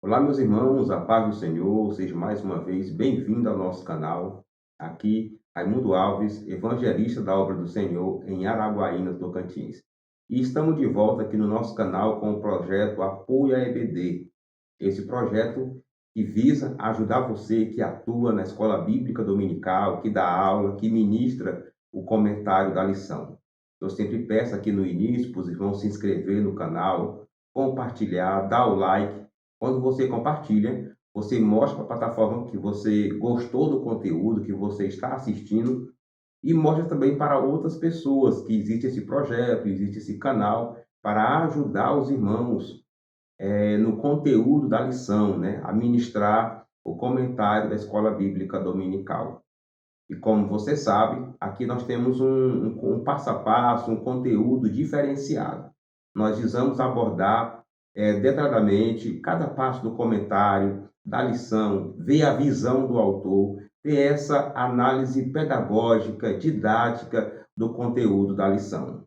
Olá, meus irmãos, a paz do Senhor, seja mais uma vez bem-vindo ao nosso canal. Aqui, Raimundo Alves, evangelista da obra do Senhor em Araguaína, Tocantins. E estamos de volta aqui no nosso canal com o projeto Apoio à EBD. Esse projeto que visa ajudar você que atua na escola bíblica dominical, que dá aula, que ministra o comentário da lição. Eu sempre peço aqui no início para os irmãos se inscrever no canal, compartilhar, dar o like. Quando você compartilha, você mostra para a plataforma que você gostou do conteúdo que você está assistindo e mostra também para outras pessoas que existe esse projeto, existe esse canal para ajudar os irmãos no conteúdo da lição, né, a ministrar o comentário da escola bíblica dominical. E como você sabe, aqui nós temos um passo a passo, um conteúdo diferenciado. Nós visamos abordar detalhadamente cada passo do comentário, da lição, ver a visão do autor, ter essa análise pedagógica, didática do conteúdo da lição.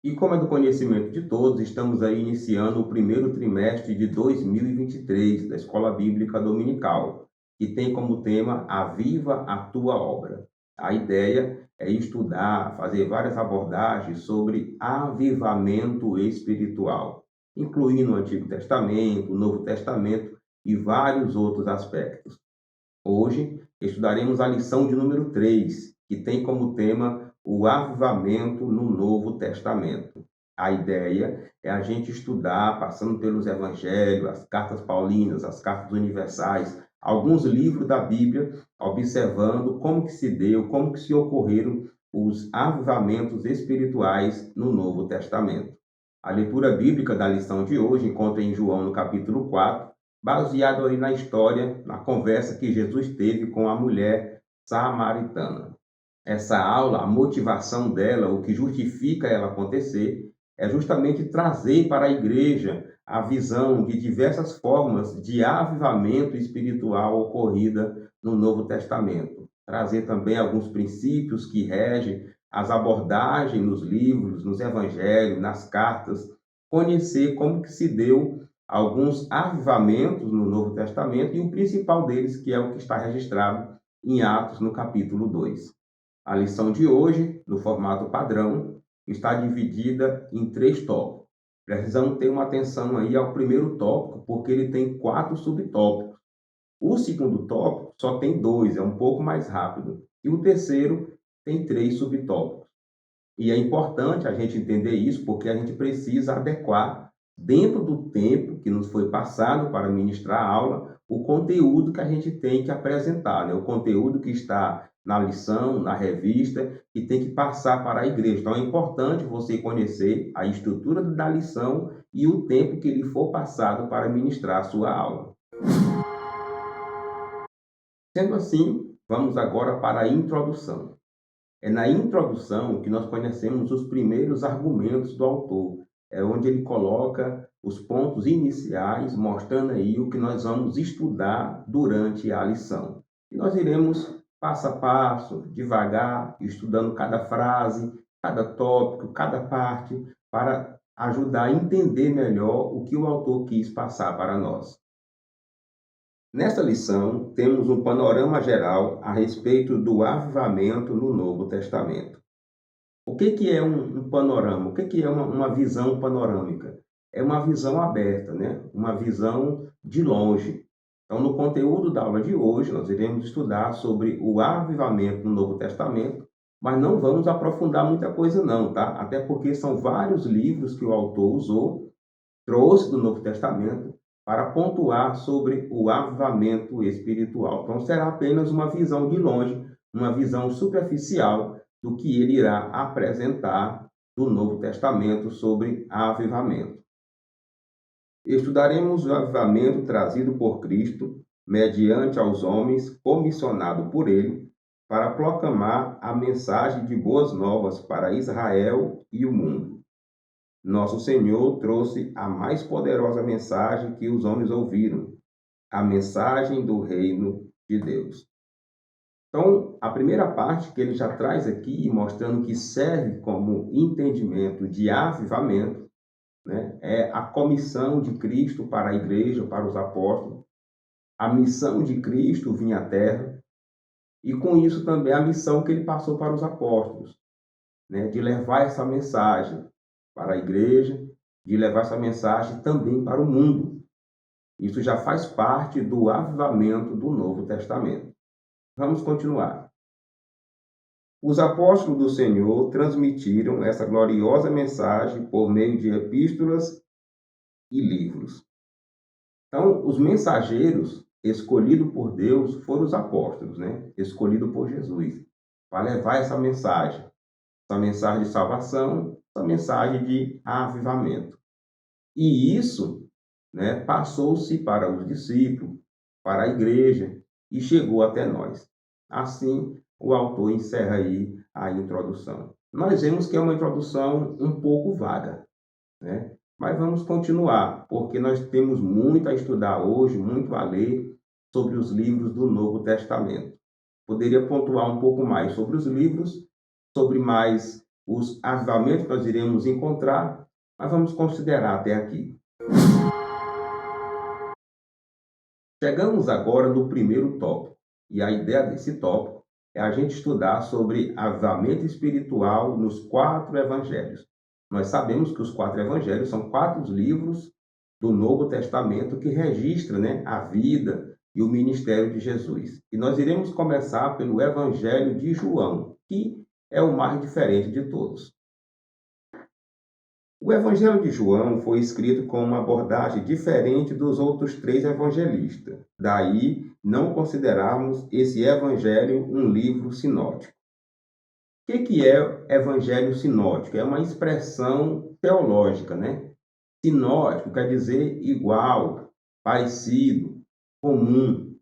E como é do conhecimento de todos, estamos aí iniciando o primeiro trimestre de 2023 da Escola Bíblica Dominical, que tem como tema Aviva a Tua Obra. A ideia é estudar, fazer várias abordagens sobre avivamento espiritual, incluindo o Antigo Testamento, o Novo Testamento e vários outros aspectos. Hoje estudaremos a lição de número 3, que tem como tema o avivamento no Novo Testamento. A ideia é a gente estudar, passando pelos evangelhos, as cartas paulinas, as cartas universais, alguns livros da Bíblia, observando como que se deu, como que se ocorreram os avivamentos espirituais no Novo Testamento. A leitura bíblica da lição de hoje encontra em João no capítulo 4, baseado aí na história, na conversa que Jesus teve com a mulher samaritana. Essa aula, a motivação dela, o que justifica ela acontecer, é justamente trazer para a igreja a visão de diversas formas de avivamento espiritual ocorrida no Novo Testamento. Trazer também alguns princípios que regem as abordagens nos livros, nos evangelhos, nas cartas, conhecer como que se deu alguns avivamentos no Novo Testamento e o principal deles, que é o que está registrado em Atos, no capítulo 2. A lição de hoje, no formato padrão, está dividida em 3 tópicos. Precisamos ter uma atenção aí ao primeiro tópico, porque ele tem 4 subtópicos. O segundo tópico só tem 2, é um pouco mais rápido. E o terceiro tem 3 subtópicos. E é importante a gente entender isso, porque a gente precisa adequar, dentro do tempo que nos foi passado para ministrar a aula, o conteúdo que a gente tem que apresentar, né? O conteúdo que está na lição, na revista, que tem que passar para a igreja. Então, é importante você conhecer a estrutura da lição e o tempo que lhe for passado para ministrar a sua aula. Sendo assim, vamos agora para a introdução. É na introdução que nós conhecemos os primeiros argumentos do autor. É onde ele coloca os pontos iniciais, mostrando aí o que nós vamos estudar durante a lição. E nós iremos passo a passo, devagar, estudando cada frase, cada tópico, cada parte, para ajudar a entender melhor o que o autor quis passar para nós. Nesta lição, temos um panorama geral a respeito do avivamento no Novo Testamento. O que é um panorama? O que é uma visão panorâmica? É uma visão aberta, né? Uma visão de longe. Então, no conteúdo da aula de hoje, nós iremos estudar sobre o avivamento no Novo Testamento, mas não vamos aprofundar muita coisa não, tá? Até porque são vários livros que o autor usou, trouxe do Novo Testamento, para pontuar sobre o avivamento espiritual. Então, será apenas uma visão de longe, uma visão superficial do que ele irá apresentar do Novo Testamento sobre avivamento. Estudaremos o avivamento trazido por Cristo, mediante aos homens, comissionado por ele, para proclamar a mensagem de boas novas para Israel e o mundo. Nosso Senhor trouxe a mais poderosa mensagem que os homens ouviram, a mensagem do reino de Deus. Então, a primeira parte que ele já traz aqui, mostrando que serve como entendimento de avivamento, né, é a comissão de Cristo para a igreja, para os apóstolos, a missão de Cristo vir à terra, e com isso também a missão que ele passou para os apóstolos, né, de levar essa mensagem para a igreja, de levar essa mensagem também para o mundo. Isso já faz parte do avivamento do Novo Testamento. Vamos continuar. Os apóstolos do Senhor transmitiram essa gloriosa mensagem por meio de epístolas e livros. Então, os mensageiros escolhidos por Deus foram os apóstolos, né? Escolhidos por Jesus, para levar essa mensagem de salvação, essa mensagem de avivamento. E isso, né, passou-se para os discípulos, para a igreja e chegou até nós. Assim, o autor encerra aí a introdução. Nós vemos que é uma introdução um pouco vaga, né? Mas vamos continuar, porque nós temos muito a estudar hoje, muito a ler sobre os livros do Novo Testamento. Poderia pontuar um pouco mais sobre os livros, sobre mais os avivamentos que nós iremos encontrar, mas vamos considerar até aqui. Chegamos agora no primeiro tópico, e a ideia desse tópico é a gente estudar sobre avivamento espiritual nos 4 evangelhos. Nós sabemos que os 4 evangelhos são 4 livros do Novo Testamento que registram, né, a vida e o ministério de Jesus. E nós iremos começar pelo Evangelho de João, que é o mais diferente de todos. O Evangelho de João foi escrito com uma abordagem diferente dos outros 3 evangelistas. Daí, não considerarmos esse evangelho um livro sinótico. O que é evangelho sinótico? É uma expressão teológica, né? Sinótico quer dizer igual, parecido, comum.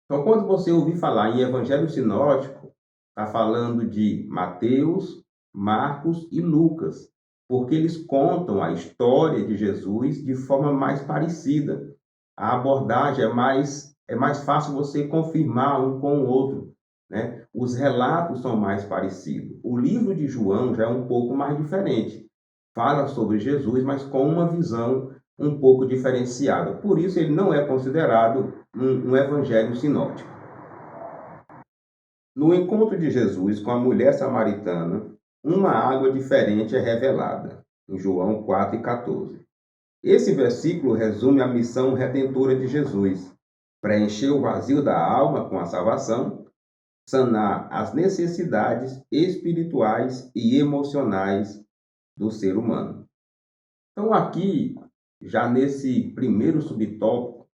Então, quando você ouvir falar em evangelho sinótico, está falando de Mateus, Marcos e Lucas, porque eles contam a história de Jesus de forma mais parecida. A abordagem é mais fácil você confirmar um com o outro, né? Os relatos são mais parecidos. O livro de João já é um pouco mais diferente. Fala sobre Jesus, mas com uma visão um pouco diferenciada. Por isso, ele não é considerado um evangelho sinótico. No encontro de Jesus com a mulher samaritana, uma água diferente é revelada, em João 4:14. Esse versículo resume a missão redentora de Jesus: preencher o vazio da alma com a salvação, sanar as necessidades espirituais e emocionais do ser humano. Então, aqui, já nesse primeiro subtópico,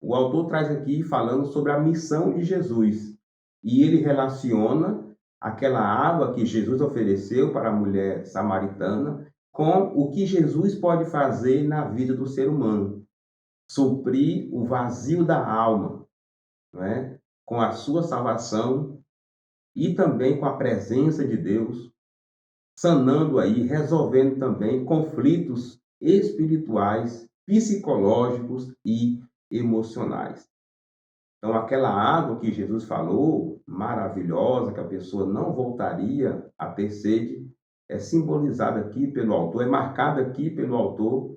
o autor traz aqui falando sobre a missão de Jesus. E ele relaciona aquela água que Jesus ofereceu para a mulher samaritana com o que Jesus pode fazer na vida do ser humano. Suprir o vazio da alma, não é? Com a sua salvação e também com a presença de Deus, sanando aí, resolvendo também conflitos espirituais, psicológicos e emocionais. Então, aquela água que Jesus falou, maravilhosa, que a pessoa não voltaria a ter sede, é simbolizada aqui pelo autor, é marcada aqui pelo autor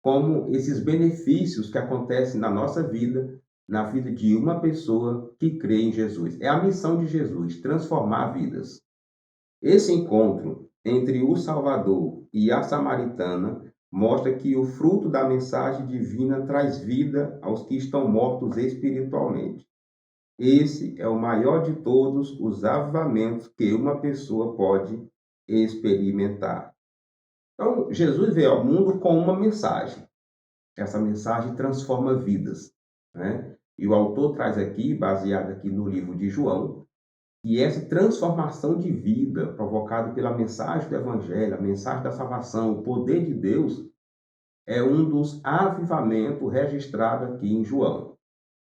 como esses benefícios que acontecem na nossa vida, na vida de uma pessoa que crê em Jesus. É a missão de Jesus, transformar vidas. Esse encontro entre o Salvador e a samaritana mostra que o fruto da mensagem divina traz vida aos que estão mortos espiritualmente. Esse é o maior de todos os avivamentos que uma pessoa pode experimentar. Então, Jesus veio ao mundo com uma mensagem. Essa mensagem transforma vidas, né? E o autor traz aqui, baseado aqui no livro de João, e essa transformação de vida provocada pela mensagem do Evangelho, a mensagem da salvação, o poder de Deus, é um dos avivamentos registrados aqui em João.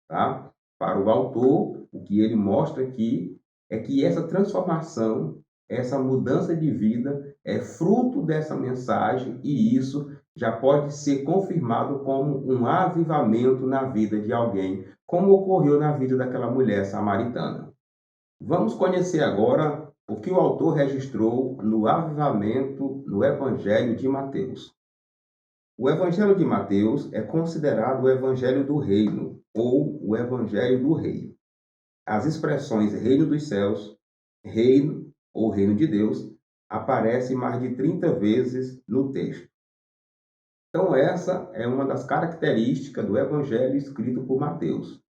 Tá? Para o autor, o que ele mostra aqui é que essa transformação, essa mudança de vida é fruto dessa mensagem e isso já pode ser confirmado como um avivamento na vida de alguém, como ocorreu na vida daquela mulher samaritana. Vamos conhecer agora o que o autor registrou no avivamento no Evangelho de Mateus. O Evangelho de Mateus é considerado o Evangelho do Reino, ou o Evangelho do Rei. As expressões reino dos céus, reino ou reino de Deus aparecem mais de 30 vezes no texto. Então essa é uma das características do Evangelho escrito por Mateus,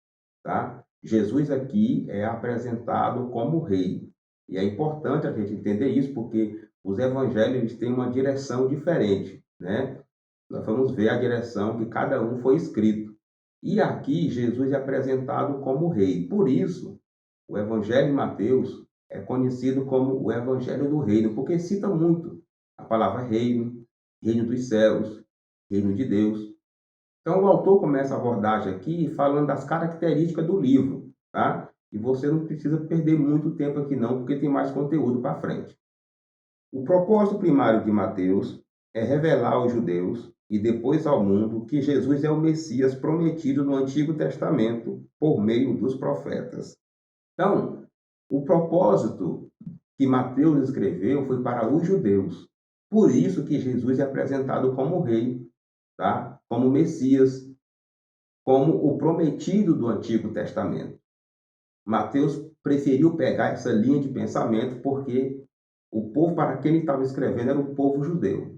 tá? Jesus aqui é apresentado como rei. E é importante a gente entender isso porque os evangelhos têm uma direção diferente, né? Nós vamos ver a direção que cada um foi escrito. E aqui Jesus é apresentado como rei. Por isso, o Evangelho de Mateus é conhecido como o Evangelho do Reino, porque cita muito a palavra reino, reino dos céus, reino de Deus. Então, o autor começa a abordagem aqui falando das características do livro, tá? E você não precisa perder muito tempo aqui não, porque tem mais conteúdo para frente. O propósito primário de Mateus é revelar aos judeus e depois ao mundo que Jesus é o Messias prometido no Antigo Testamento por meio dos profetas. Então, o propósito que Mateus escreveu foi para os judeus. Por isso que Jesus é apresentado como rei, tá? Como Messias, como o prometido do Antigo Testamento. Mateus preferiu pegar essa linha de pensamento porque o povo para quem ele estava escrevendo era o povo judeu.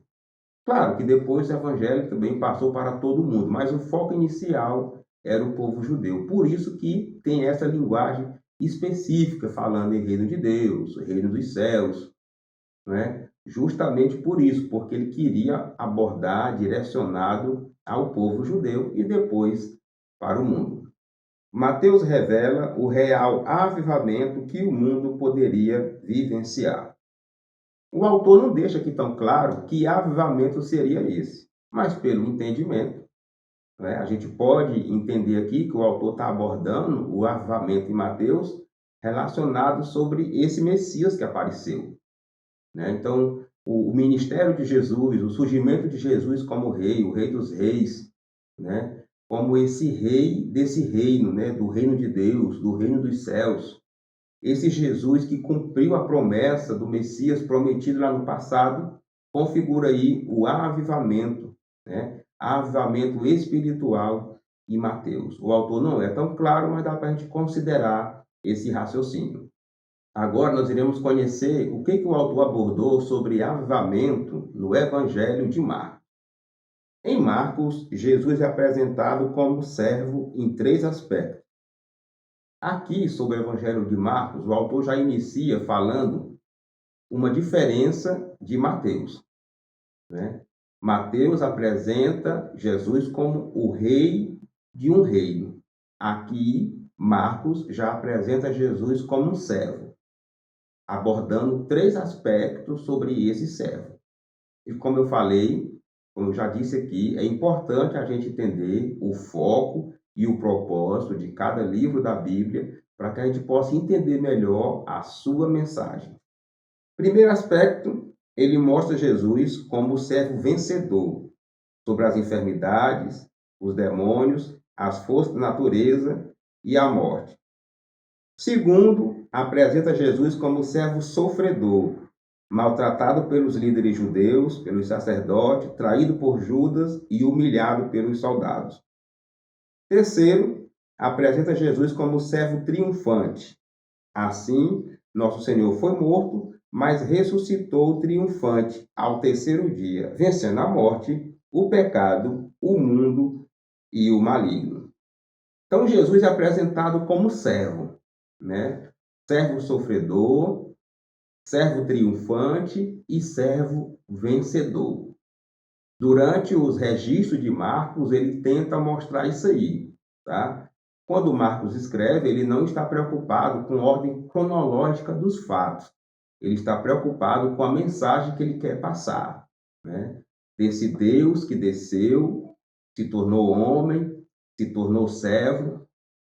Claro que depois o evangelho também passou para todo mundo, mas o foco inicial era o povo judeu. Por isso que tem essa linguagem específica, falando em reino de Deus, reino dos céus, né? Justamente por isso, porque ele queria abordar direcionado ao povo judeu e depois para o mundo. Mateus revela o real avivamento que o mundo poderia vivenciar. O autor não deixa aqui tão claro que avivamento seria esse, mas pelo entendimento, né, a gente pode entender aqui que o autor está abordando o avivamento em Mateus relacionado sobre esse Messias que apareceu, né? Então, o ministério de Jesus, o surgimento de Jesus como rei, o rei dos reis, né? Como esse rei desse reino, né? Do reino de Deus, do reino dos céus. Esse Jesus que cumpriu a promessa do Messias prometido lá no passado, configura aí o avivamento, né? Avivamento espiritual em Mateus. O autor não é tão claro, mas dá para a gente considerar esse raciocínio. Agora nós iremos conhecer o que o autor abordou sobre avivamento no Evangelho de Marcos. Em Marcos, Jesus é apresentado como servo em 3 aspectos. Aqui, sobre o Evangelho de Marcos, o autor já inicia falando uma diferença de Mateus, né? Mateus apresenta Jesus como o rei de um reino. Aqui, Marcos já apresenta Jesus como um servo, abordando 3 aspectos sobre esse servo. E como eu falei, como eu já disse aqui, é importante a gente entender o foco e o propósito de cada livro da Bíblia para que a gente possa entender melhor a sua mensagem. Primeiro aspecto, ele mostra Jesus como o servo vencedor sobre as enfermidades, os demônios, as forças da natureza e a morte. Segundo, apresenta Jesus como servo sofredor, maltratado pelos líderes judeus, pelos sacerdotes, traído por Judas e humilhado pelos soldados. Terceiro, apresenta Jesus como servo triunfante. Assim, nosso Senhor foi morto, mas ressuscitou triunfante ao 3º dia, vencendo a morte, o pecado, o mundo e o maligno. Então, Jesus é apresentado como servo, né? Servo sofredor, servo triunfante e servo vencedor. Durante os registros de Marcos, ele tenta mostrar isso aí, tá? Quando Marcos escreve, ele não está preocupado com a ordem cronológica dos fatos. Ele está preocupado com a mensagem que ele quer passar, né? Desse Deus que desceu, se tornou homem, se tornou servo,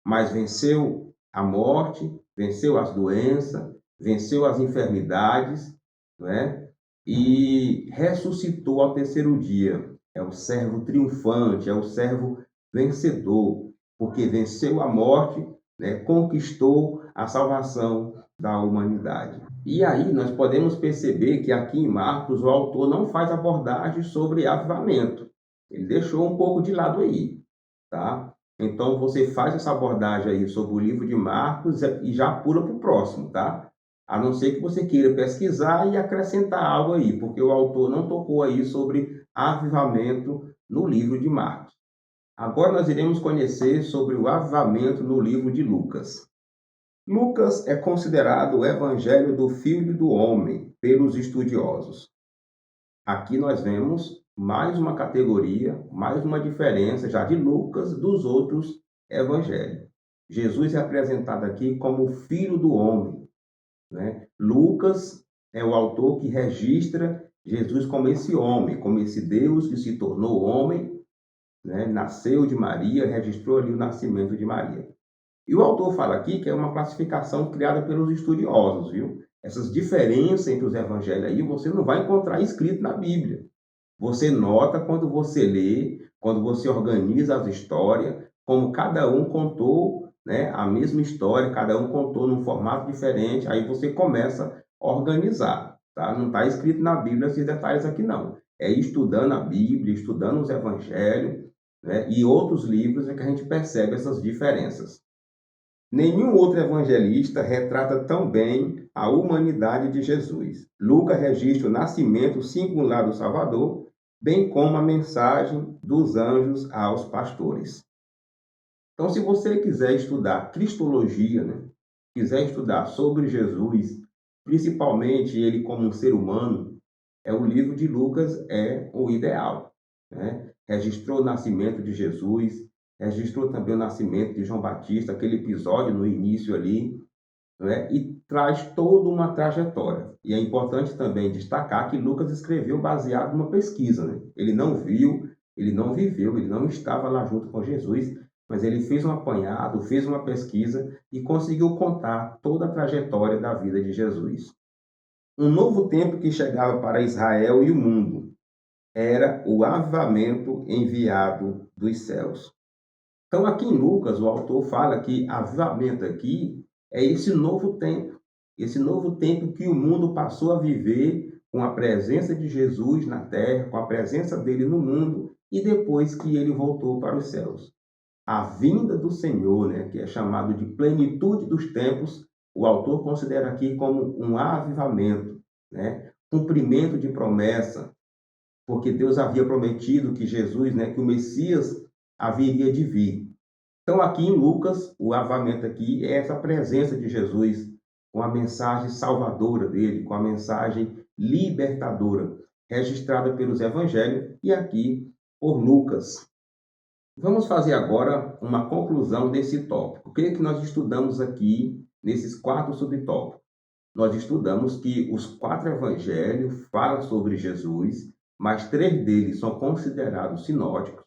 mas venceu a morte, venceu as doenças, venceu as enfermidades, né? E ressuscitou ao 3º dia. é o servo triunfante, é o servo vencedor, porque venceu a morte, né, conquistou a salvação da humanidade. E aí nós podemos perceber que aqui em Marcos o autor não faz abordagem sobre avivamento. Ele deixou um pouco de lado aí, tá? Então você faz essa abordagem aí sobre o livro de Marcos e já pula para o próximo, tá? A não ser que você queira pesquisar e acrescentar algo aí, porque o autor não tocou aí sobre avivamento no livro de Marcos. Agora nós iremos conhecer sobre o avivamento no livro de Lucas. Lucas é considerado o evangelho do Filho do Homem pelos estudiosos. Aqui nós vemos mais uma categoria, mais uma diferença já de Lucas dos outros evangelhos. Jesus é apresentado aqui como o Filho do Homem, né? Lucas é o autor que registra Jesus como esse homem, como esse Deus que se tornou homem, né? Nasceu de Maria, registrou ali o nascimento de Maria. E o autor fala aqui que é uma classificação criada pelos estudiosos, viu? Essas diferenças entre os evangelhos aí você não vai encontrar escrito na Bíblia. Você nota quando você lê, quando você organiza as histórias, como cada um contou, né, a mesma história, cada um contou num formato diferente, aí você começa a organizar, tá? Não está escrito na Bíblia esses detalhes aqui não. É estudando a Bíblia, estudando os evangelhos, né, e outros livros é que a gente percebe essas diferenças. Nenhum outro evangelista retrata tão bem a humanidade de Jesus. Lucas registra o nascimento singular do Salvador, bem como a mensagem dos anjos aos pastores. Então, se você quiser estudar cristologia, né, quiser estudar sobre Jesus, principalmente ele como um ser humano, o livro de Lucas é o ideal, né? Registrou o nascimento de Jesus, registrou também o nascimento de João Batista, aquele episódio no início ali, né? E traz toda uma trajetória. E é importante também destacar que Lucas escreveu baseado numa pesquisa, né? Ele não viu, ele não viveu, ele não estava lá junto com Jesus, mas ele fez um apanhado, fez uma pesquisa e conseguiu contar toda a trajetória da vida de Jesus. Um novo tempo que chegava para Israel e o mundo era o avivamento enviado dos céus. Então, aqui em Lucas, o autor fala que avivamento aqui é esse novo tempo que o mundo passou a viver com a presença de Jesus na terra, com a presença dele no mundo e depois que ele voltou para os céus. A vinda do Senhor, né, que é chamado de plenitude dos tempos, o autor considera aqui como um avivamento, né, cumprimento de promessa, porque Deus havia prometido que Jesus, né, que o Messias haveria de vir. Então, aqui em Lucas, o avivamento aqui é essa presença de Jesus, com a mensagem salvadora dele, com a mensagem libertadora, registrada pelos evangelhos e aqui por Lucas. Vamos fazer agora uma conclusão desse tópico. O que é que nós estudamos aqui nesses 4 subtópicos? Nós estudamos que os 4 evangelhos falam sobre Jesus, mas 3 deles são considerados sinóticos.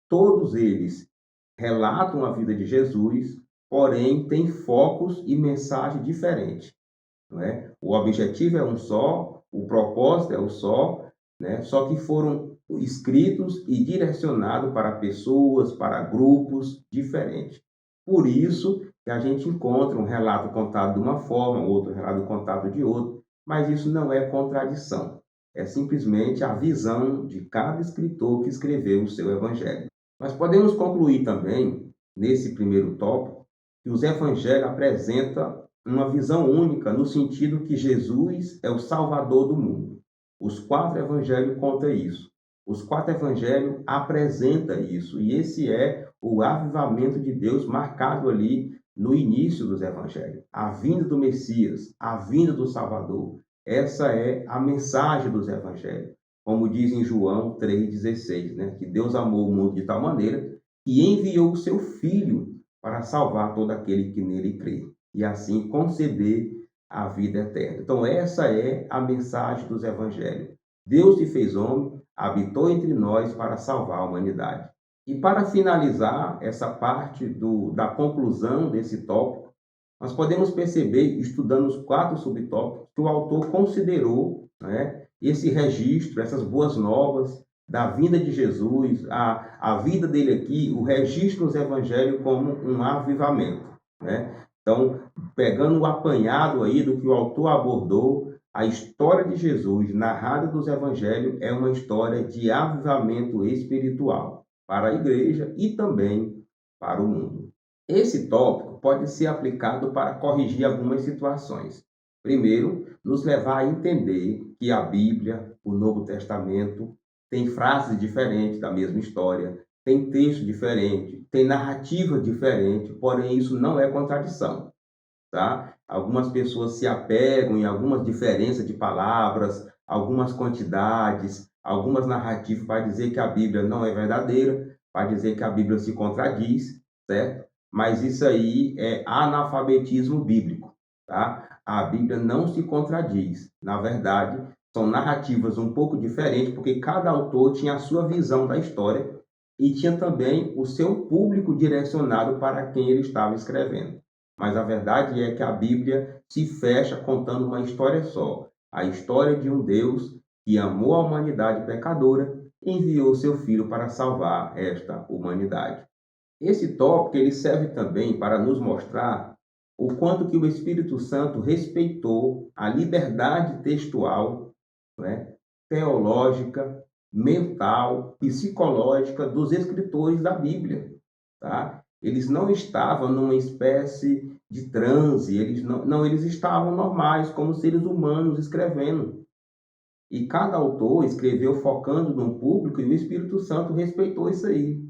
Todos eles relatam a vida de Jesus, porém têm focos e mensagem diferentes, não é? O objetivo é um só, o propósito é um só, né? Só que foram escritos e direcionados para pessoas, para grupos diferentes. Por isso que a gente encontra um relato contado de uma forma, outro relato contado de outra, mas isso não é contradição. É simplesmente a visão de cada escritor que escreveu o seu evangelho. Nós podemos concluir também, nesse primeiro tópico, que os evangelhos apresentam uma visão única no sentido que Jesus é o Salvador do mundo. Os 4 evangelhos contam isso. Os 4 evangelhos apresentam isso. E esse é o avivamento de Deus marcado ali no início dos evangelhos. A vinda do Messias, a vinda do Salvador. Essa é a mensagem dos evangelhos. Como diz em João 3,16, né? Que Deus amou o mundo de tal maneira que enviou o seu Filho para salvar todo aquele que nele crê e assim conceder a vida eterna. Então essa é a mensagem dos evangelhos. Deus se fez homem, habitou entre nós para salvar a humanidade. E para finalizar essa parte da conclusão desse tópico, nós podemos perceber, estudando os 4 subtópicos, que o autor considerou, né, esse registro, essas boas novas da vinda de Jesus, a vida dele aqui, o registro nos evangelhos como um avivamento, né? Então, pegando o apanhado aí do que o autor abordou, a história de Jesus narrada dos evangelhos é uma história de avivamento espiritual para a igreja e também para o mundo. Esse tópico pode ser aplicado para corrigir algumas situações. Primeiro, nos levar a entender que a Bíblia, o Novo Testamento, tem frases diferentes da mesma história, tem texto diferente, tem narrativa diferente, porém isso não é contradição, tá? Algumas pessoas se apegam em algumas diferenças de palavras, algumas quantidades, algumas narrativas para dizer que a Bíblia não é verdadeira, para dizer que a Bíblia se contradiz, certo? Mas isso aí é analfabetismo bíblico, tá? A Bíblia não se contradiz. Na verdade, são narrativas um pouco diferentes, porque cada autor tinha a sua visão da história e tinha também o seu público direcionado para quem ele estava escrevendo. Mas a verdade é que a Bíblia se fecha contando uma história só. A história de um Deus que amou a humanidade pecadora e enviou seu Filho para salvar esta humanidade. Esse tópico ele serve também para nos mostrar o quanto que o Espírito Santo respeitou a liberdade textual, né, teológica, mental, psicológica dos escritores da Bíblia, tá? Eles não estavam numa espécie de transe, eles estavam normais, como seres humanos escrevendo. E cada autor escreveu focando num público e o Espírito Santo respeitou isso aí.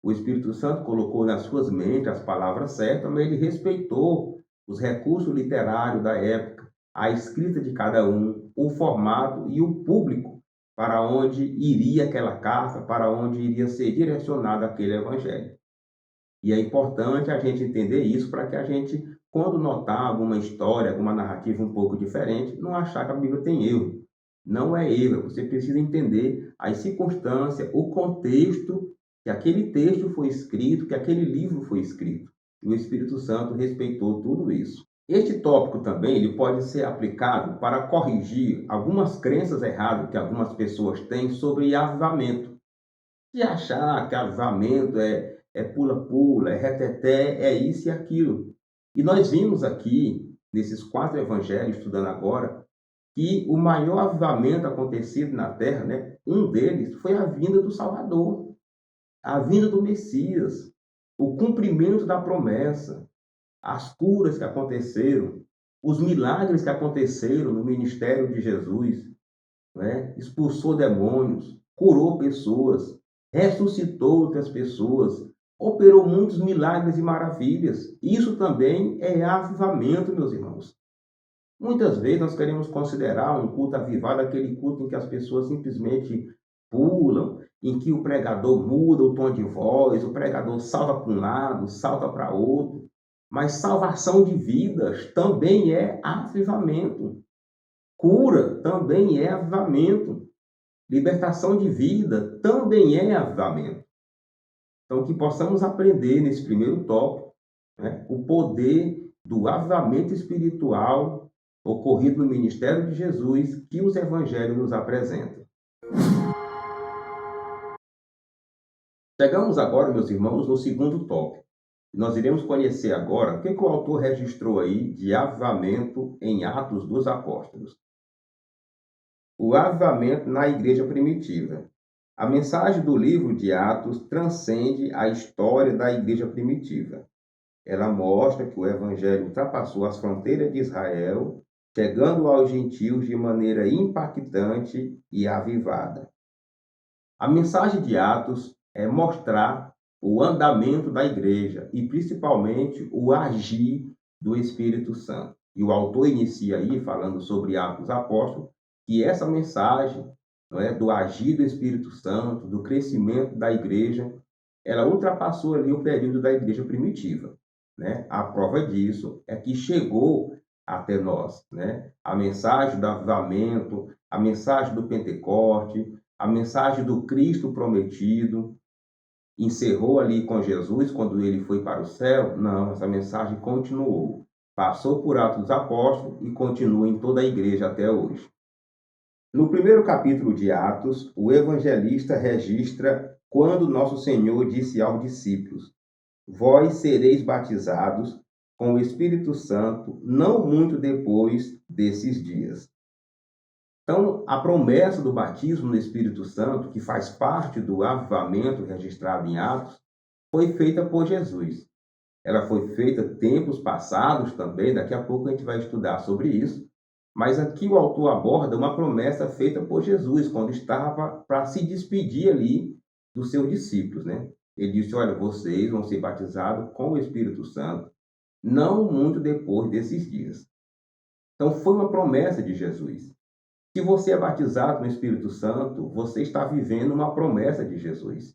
O Espírito Santo colocou nas suas mentes as palavras certas, mas ele respeitou os recursos literários da época, a escrita de cada um, o formato e o público para onde iria aquela carta, para onde iria ser direcionado aquele evangelho. E é importante a gente entender isso para que a gente, quando notar alguma história, alguma narrativa um pouco diferente, não achar que a Bíblia tem erro. Não é erro, você precisa entender as circunstâncias, o contexto que aquele texto foi escrito, que aquele livro foi escrito. E o Espírito Santo respeitou tudo isso. Este tópico também ele pode ser aplicado para corrigir algumas crenças erradas que algumas pessoas têm sobre avivamento. De achar que avivamento é pula-pula, é reteté, é isso e aquilo. E nós vimos aqui, nesses 4 evangelhos, estudando agora, que o maior avivamento acontecido na Terra, né, um deles foi a vinda do Salvador, a vinda do Messias, o cumprimento da promessa, as curas que aconteceram, os milagres que aconteceram no ministério de Jesus, né? Expulsou demônios, curou pessoas, ressuscitou outras pessoas, operou muitos milagres e maravilhas. Isso também é avivamento, meus irmãos. Muitas vezes nós queremos considerar um culto avivado aquele culto em que as pessoas simplesmente pulam, em que o pregador muda o tom de voz, o pregador salta para um lado, salta para outro. Mas salvação de vidas também é avivamento. Cura também é avivamento. Libertação de vida também é avivamento. Então, que possamos aprender nesse primeiro tópico, né, o poder do avivamento espiritual ocorrido no ministério de Jesus que os evangelhos nos apresentam. Chegamos agora, meus irmãos, no segundo tópico. Nós iremos conhecer agora o que o autor registrou aí de avivamento em Atos dos Apóstolos. O avivamento na igreja primitiva. A mensagem do livro de Atos transcende a história da igreja primitiva. Ela mostra que o evangelho ultrapassou as fronteiras de Israel, chegando aos gentios de maneira impactante e avivada. A mensagem de Atos é mostrar o andamento da igreja e principalmente o agir do Espírito Santo. E o autor inicia aí falando sobre Atos dos Apóstolos, que essa mensagem, não é, do agir do Espírito Santo, do crescimento da igreja, ela ultrapassou ali o período da igreja primitiva, né? A prova disso é que chegou até nós, né? A mensagem do avivamento, a mensagem do Pentecoste, a mensagem do Cristo prometido, encerrou ali com Jesus quando ele foi para o céu? Não, essa mensagem continuou. Passou por Atos dos Apóstolos e continua em toda a igreja até hoje. No primeiro capítulo de Atos, o evangelista registra quando nosso Senhor disse aos discípulos: Vós sereis batizados com o Espírito Santo não muito depois desses dias. Então, a promessa do batismo no Espírito Santo, que faz parte do avivamento registrado em Atos, foi feita por Jesus. Ela foi feita tempos passados também, daqui a pouco a gente vai estudar sobre isso. Mas aqui o autor aborda uma promessa feita por Jesus, quando estava para se despedir ali dos seus discípulos, né? Ele disse, olha, vocês vão ser batizados com o Espírito Santo, não muito depois desses dias. Então, foi uma promessa de Jesus. Se você é batizado no Espírito Santo, você está vivendo uma promessa de Jesus.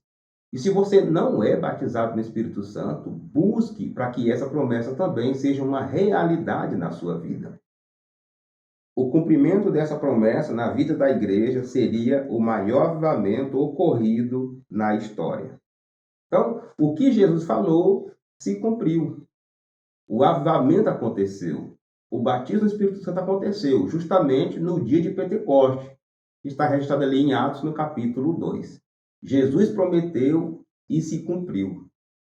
E se você não é batizado no Espírito Santo, busque para que essa promessa também seja uma realidade na sua vida. O cumprimento dessa promessa na vida da igreja seria o maior avivamento ocorrido na história. Então, o que Jesus falou se cumpriu. O avivamento aconteceu. O batismo do Espírito Santo aconteceu justamente no dia de Pentecostes, que está registrado ali em Atos, no capítulo 2. Jesus prometeu e se cumpriu.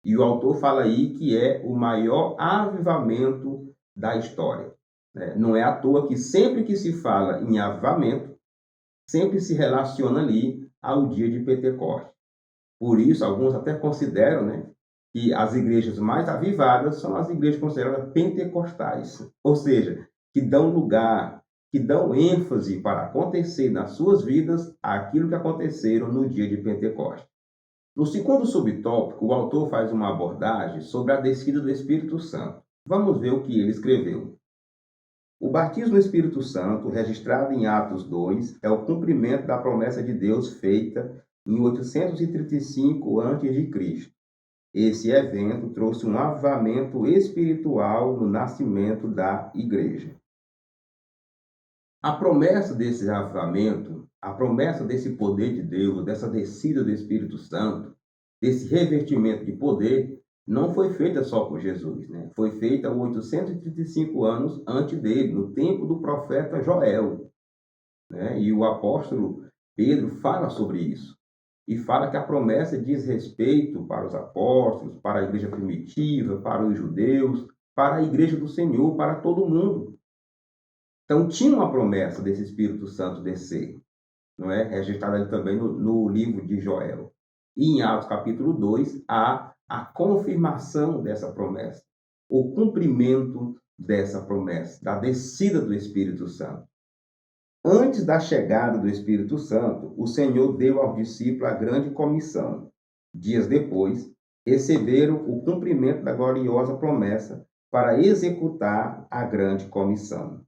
E o autor fala aí que é o maior avivamento da história. Não é à toa que sempre que se fala em avivamento, sempre se relaciona ali ao dia de Pentecostes. Por isso, alguns até consideram, que as igrejas mais avivadas são as igrejas consideradas pentecostais, ou seja, que dão lugar, que dão ênfase para acontecer nas suas vidas aquilo que aconteceram no dia de Pentecostes. No segundo subtópico, o autor faz uma abordagem sobre a descida do Espírito Santo. Vamos ver o que ele escreveu. O batismo no Espírito Santo, registrado em Atos 2, é o cumprimento da promessa de Deus feita em 835 a.C. Esse evento trouxe um avivamento espiritual no nascimento da igreja. A promessa desse avivamento, a promessa desse poder de Deus, dessa descida do Espírito Santo, desse revertimento de poder, não foi feita só por Jesus, Foi feita 835 anos antes dele, no tempo do profeta Joel, E o apóstolo Pedro fala sobre isso. E fala que a promessa diz respeito para os apóstolos, para a igreja primitiva, para os judeus, para a igreja do Senhor, para todo mundo. Então, tinha uma promessa desse Espírito Santo descer, registrada ali também no livro de Joel. E em Atos capítulo 2, há a confirmação dessa promessa, o cumprimento dessa promessa, da descida do Espírito Santo. Antes da chegada do Espírito Santo, o Senhor deu aos discípulos a grande comissão. Dias depois, receberam o cumprimento da gloriosa promessa para executar a grande comissão.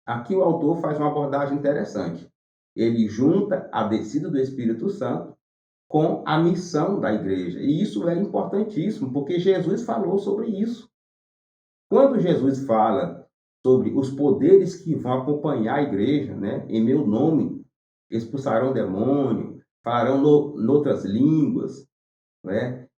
Aqui o autor faz uma abordagem interessante. Ele junta a descida do Espírito Santo com a missão da igreja. E isso é importantíssimo, porque Jesus falou sobre isso. Quando Jesus fala sobre os poderes que vão acompanhar a igreja, em meu nome, expulsarão demônio, falarão noutras línguas,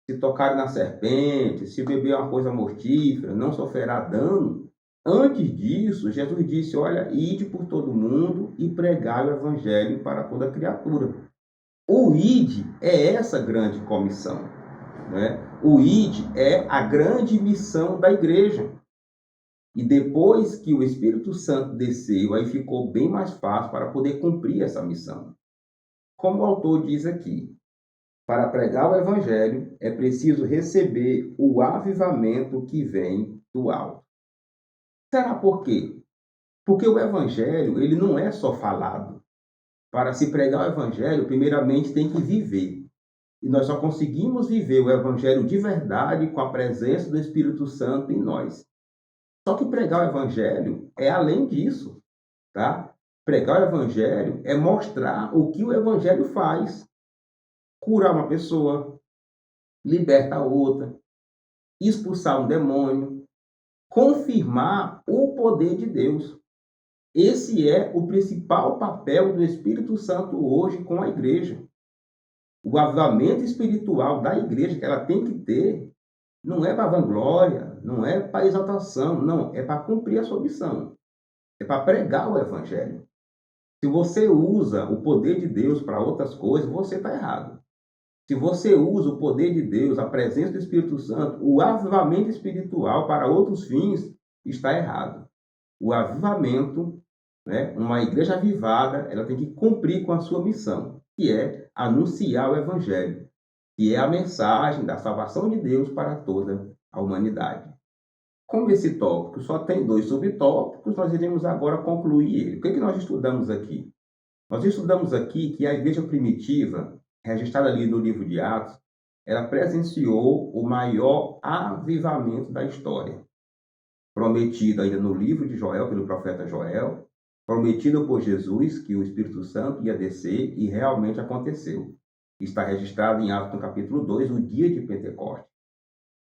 se tocarem na serpente, se beber uma coisa mortífera, não sofrerá dano. Antes disso, Jesus disse, olha, ide por todo mundo e pregai o evangelho para toda criatura. O ide é essa grande comissão, O ide é a grande missão da igreja. E depois que o Espírito Santo desceu, aí ficou bem mais fácil para poder cumprir essa missão. Como o autor diz aqui, para pregar o evangelho é preciso receber o avivamento que vem do alto. Será por quê? Porque o evangelho, ele não é só falado. Para se pregar o evangelho, primeiramente tem que viver. E nós só conseguimos viver o evangelho de verdade com a presença do Espírito Santo em nós. Só que pregar o evangelho é além disso, tá? Pregar o evangelho é mostrar o que o evangelho faz. Curar uma pessoa, libertar outra, expulsar um demônio, confirmar o poder de Deus. Esse é o principal papel do Espírito Santo hoje com a igreja. O avivamento espiritual da igreja que ela tem que ter não é para vanglória, não é para exaltação, não, é para cumprir a sua missão. É para pregar o evangelho. Se você usa o poder de Deus para outras coisas, você está errado. Se você usa o poder de Deus, a presença do Espírito Santo, o avivamento espiritual para outros fins, está errado. O avivamento, né, uma igreja avivada, ela tem que cumprir com a sua missão, que é anunciar o Evangelho, que é a mensagem da salvação de Deus para toda a humanidade. Como esse tópico só tem 2 subtópicos, nós iremos agora concluir ele. O que nós estudamos aqui? Nós estudamos aqui que a igreja primitiva, registrada ali no livro de Atos, ela presenciou o maior avivamento da história, prometido ainda no livro de Joel, pelo profeta Joel, prometido por Jesus, que o Espírito Santo ia descer, e realmente aconteceu. Está registrado em Atos, no capítulo 2, o dia de Pentecostes.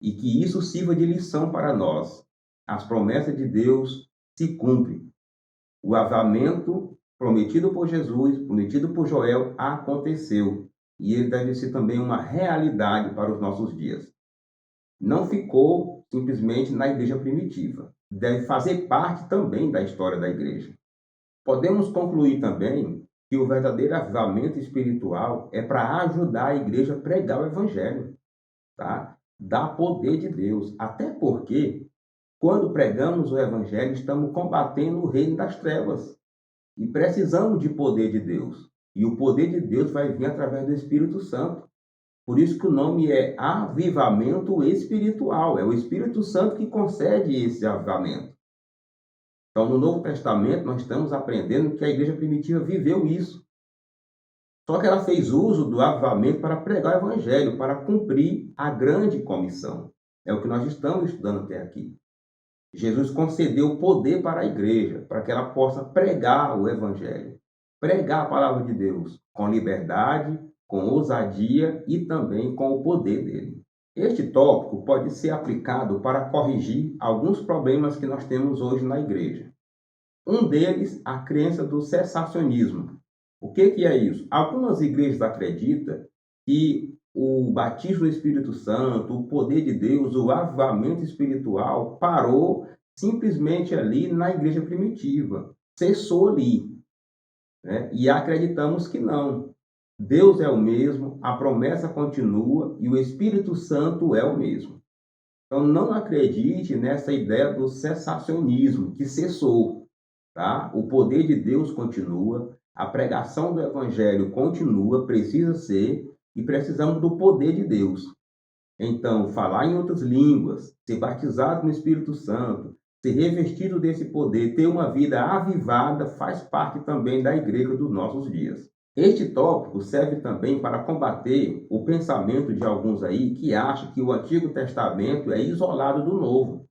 E que isso sirva de lição para nós. As promessas de Deus se cumprem. O avivamento prometido por Jesus, prometido por Joel, aconteceu. E ele deve ser também uma realidade para os nossos dias. Não ficou simplesmente na igreja primitiva. Deve fazer parte também da história da igreja. Podemos concluir também que o verdadeiro avivamento espiritual é para ajudar a igreja a pregar o evangelho, tá? Dar poder de Deus. Até porque, quando pregamos o evangelho, estamos combatendo o reino das trevas. E precisamos de poder de Deus. E o poder de Deus vai vir através do Espírito Santo. Por isso que o nome é avivamento espiritual. É o Espírito Santo que concede esse avivamento. Então, no Novo Testamento, nós estamos aprendendo que a igreja primitiva viveu isso. Só que ela fez uso do avivamento para pregar o evangelho, para cumprir a grande comissão. É o que nós estamos estudando até aqui. Jesus concedeu poder para a igreja, para que ela possa pregar o evangelho, pregar a palavra de Deus com liberdade, com ousadia e também com o poder dele. Este tópico pode ser aplicado para corrigir alguns problemas que nós temos hoje na igreja. Um deles, a crença do cessacionismo. O que é isso? Algumas igrejas acreditam que o batismo do Espírito Santo, o poder de Deus, o avivamento espiritual parou simplesmente ali na igreja primitiva, cessou ali, né? E acreditamos que não. Deus é o mesmo, a promessa continua e o Espírito Santo é o mesmo. Então não acredite nessa ideia do cessacionismo, que cessou, tá? O poder de Deus continua, a pregação do evangelho continua, precisa ser, e precisamos do poder de Deus. Então, falar em outras línguas, ser batizado no Espírito Santo, ser revestido desse poder, ter uma vida avivada, faz parte também da igreja dos nossos dias. Este tópico serve também para combater o pensamento de alguns aí que acham que o Antigo Testamento é isolado do Novo.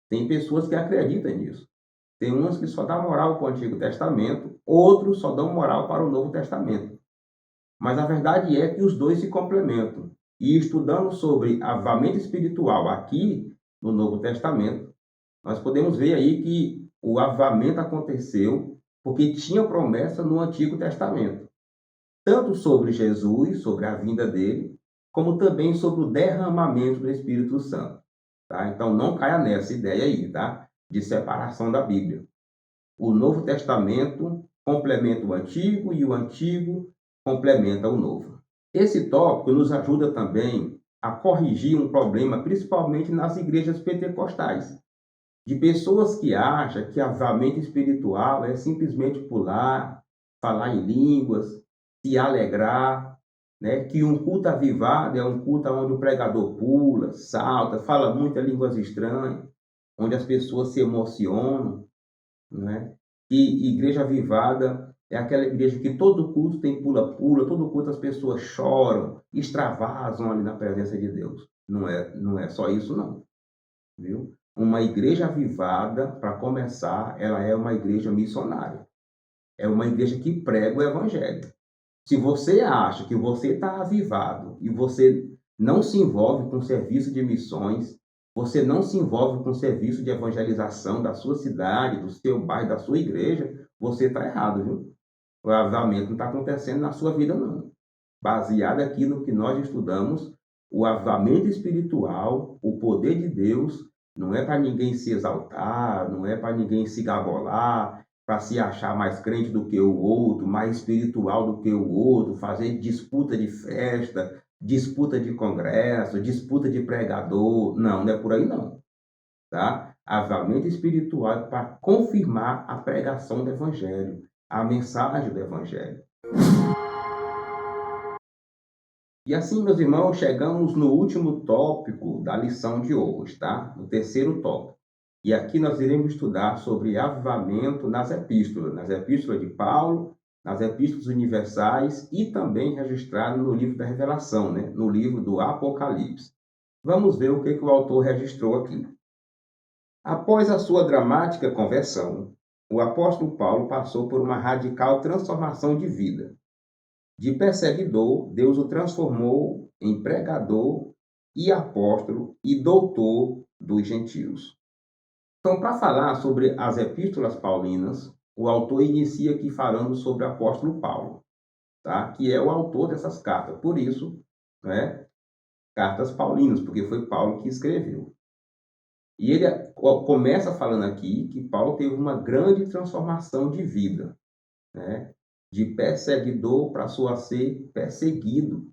Tem pessoas que acreditam nisso. Tem uns que só dão moral para o Antigo Testamento, outros só dão moral para o Novo Testamento. Mas a verdade é que os dois se complementam. E estudando sobre avivamento espiritual aqui no Novo Testamento, nós podemos ver aí que o avivamento aconteceu porque tinha promessa no Antigo Testamento. Tanto sobre Jesus, sobre a vinda dele, como também sobre o derramamento do Espírito Santo. Tá? Então não caia nessa ideia aí, tá? De separação da Bíblia. O Novo Testamento complementa o Antigo e o Antigo complementa o Novo. Esse tópico nos ajuda também a corrigir um problema, principalmente nas igrejas pentecostais, de pessoas que acham que avivamento espiritual é simplesmente pular, falar em línguas, se alegrar, né? Que um culto avivado é um culto onde o pregador pula, salta, fala muitas línguas estranhas, onde as pessoas se emocionam, né? E igreja avivada é aquela igreja que todo culto tem pula-pula, todo culto as pessoas choram, extravasam ali na presença de Deus. Não é só isso, não. Viu? Uma igreja avivada, para começar, ela é uma igreja missionária. É uma igreja que prega o evangelho. Se você acha que você está avivado e você não se envolve com serviço de missões, você não se envolve com serviço de evangelização da sua cidade, do seu bairro, da sua igreja, você está errado, viu? O avivamento não está acontecendo na sua vida, não. Baseado aqui no que nós estudamos, o avivamento espiritual, o poder de Deus, não é para ninguém se exaltar, não é para ninguém se gabolar, para se achar mais crente do que o outro, mais espiritual do que o outro, fazer disputa de festa, disputa de congresso, disputa de pregador. Não, não é por aí não, tá? Avivamento espiritual é para confirmar a pregação do evangelho, a mensagem do evangelho. E assim, meus irmãos, chegamos no último tópico da lição de hoje, tá? No terceiro tópico. E aqui nós iremos estudar sobre avivamento nas epístolas de Paulo, nas epístolas universais e também registrado no livro da Revelação, né? No livro do Apocalipse. Vamos ver o que o autor registrou aqui. Após a sua dramática conversão, o apóstolo Paulo passou por uma radical transformação de vida. De perseguidor, Deus o transformou em pregador e apóstolo e doutor dos gentios. Então, para falar sobre as epístolas paulinas, o autor inicia aqui falando sobre o apóstolo Paulo, tá? Que é o autor dessas cartas. Por isso, né, cartas paulinas, porque foi Paulo que escreveu. E ele começa falando aqui que Paulo teve uma grande transformação de vida, né? De perseguidor passou a ser perseguido,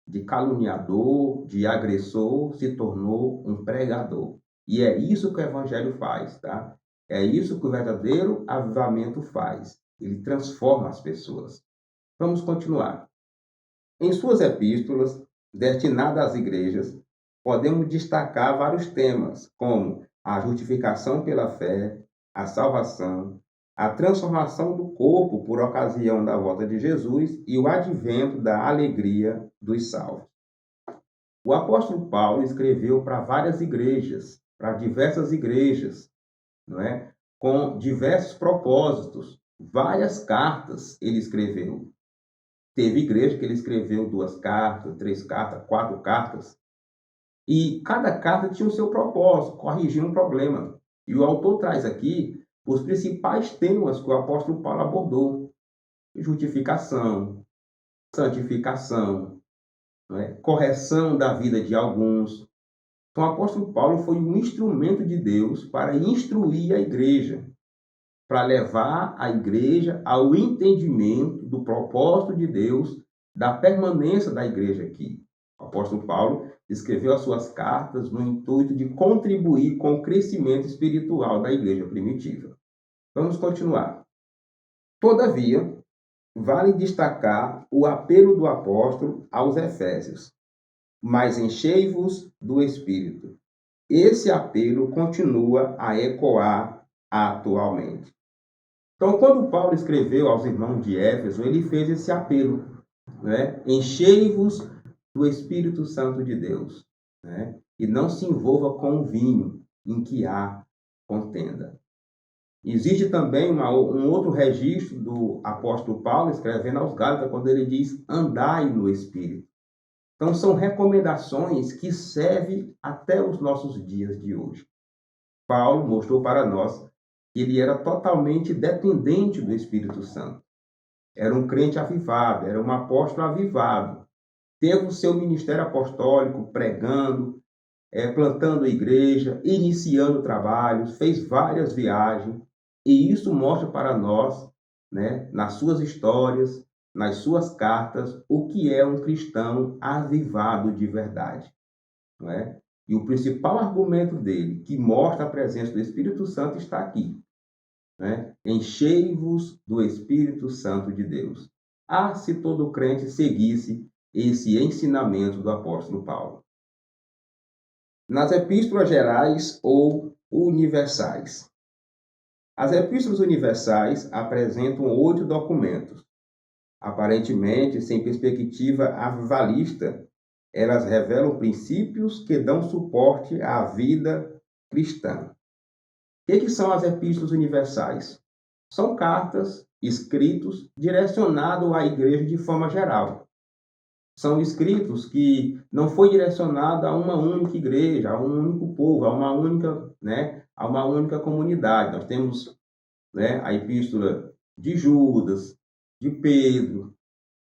de caluniador, de agressor, se tornou um pregador. E é isso que o evangelho faz, tá? É isso que o verdadeiro avivamento faz. Ele transforma as pessoas. Vamos continuar. Em suas epístolas, destinadas às igrejas, podemos destacar vários temas, como a justificação pela fé, a salvação, a transformação do corpo por ocasião da volta de Jesus e o advento da alegria dos salvos. O apóstolo Paulo escreveu para várias igrejas, para diversas igrejas, não é? Com diversos propósitos. Várias cartas ele escreveu. Teve igreja que ele escreveu 2 cartas, 3 cartas, 4 cartas. E cada carta tinha o seu propósito, corrigir um problema. E o autor traz aqui os principais temas que o apóstolo Paulo abordou: justificação, santificação, correção da vida de alguns. Então, o apóstolo Paulo foi um instrumento de Deus para instruir a igreja, para levar a igreja ao entendimento do propósito de Deus, da permanência da igreja aqui. O apóstolo Paulo escreveu as suas cartas no intuito de contribuir com o crescimento espiritual da igreja primitiva. Vamos continuar. Todavia, vale destacar o apelo do apóstolo aos Efésios: mas enchei-vos do Espírito. Esse apelo continua a ecoar atualmente. Então, quando Paulo escreveu aos irmãos de Éfeso, ele fez esse apelo, né? Enchei-vos do Espírito Santo de Deus, né? E não se envolva com o vinho em que há contenda. Existe também um outro registro do apóstolo Paulo escrevendo aos Gálatas, quando ele diz: andai no Espírito. Então, são recomendações que servem até os nossos dias de hoje. Paulo mostrou para nós que ele era totalmente dependente do Espírito Santo. Era um crente avivado, era um apóstolo avivado. Teve o seu ministério apostólico pregando, plantando igreja, iniciando trabalhos, fez várias viagens. E isso mostra para nós, né, nas suas histórias, nas suas cartas, o que é um cristão avivado de verdade, não é? E o principal argumento dele, que mostra a presença do Espírito Santo, está aqui, né? Enchei-vos do Espírito Santo de Deus. Ah, se todo crente seguisse esse ensinamento do apóstolo Paulo. Nas epístolas gerais ou universais. As epístolas universais apresentam 8 documentos. Aparentemente, sem perspectiva avivalista, elas revelam princípios que dão suporte à vida cristã. O que são as epístolas universais? São cartas, escritos, direcionados à igreja de forma geral. São escritos que não foi direcionado a uma única igreja, a um único povo, a uma única comunidade. Nós temos, né, a epístola de Judas, de Pedro,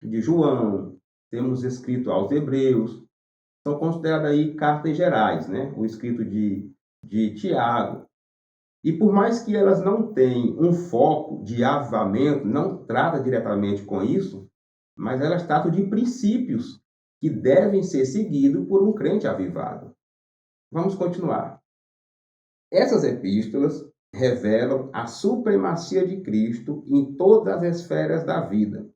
de João, temos escrito aos Hebreus, são consideradas aí cartas gerais, né? O escrito de Tiago. E por mais que elas não tenham um foco de avivamento, não trata diretamente com isso, mas elas tratam de princípios que devem ser seguidos por um crente avivado. Vamos continuar. Essas epístolas revelam a supremacia de Cristo em todas as esferas da vida,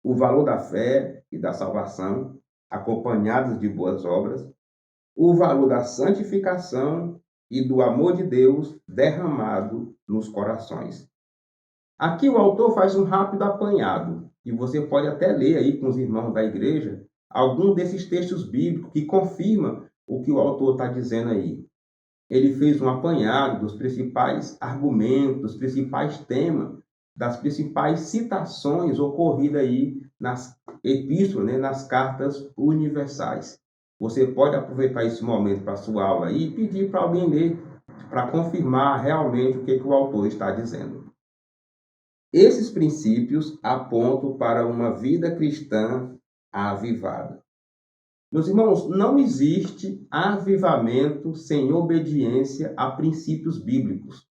o valor da fé e da salvação, acompanhados de boas obras, o valor da santificação e do amor de Deus derramado nos corações. Aqui o autor faz um rápido apanhado, e você pode até ler aí com os irmãos da igreja algum desses textos bíblicos que confirma o que o autor está dizendo aí. Ele fez um apanhado dos principais argumentos, dos principais temas, das principais citações ocorridas aí nas epístolas, né, nas cartas universais. Você pode aproveitar esse momento para a sua aula aí e pedir para alguém ler, para confirmar realmente o que o autor está dizendo. Esses princípios apontam para uma vida cristã avivada. Meus irmãos, não existe avivamento sem obediência a princípios bíblicos,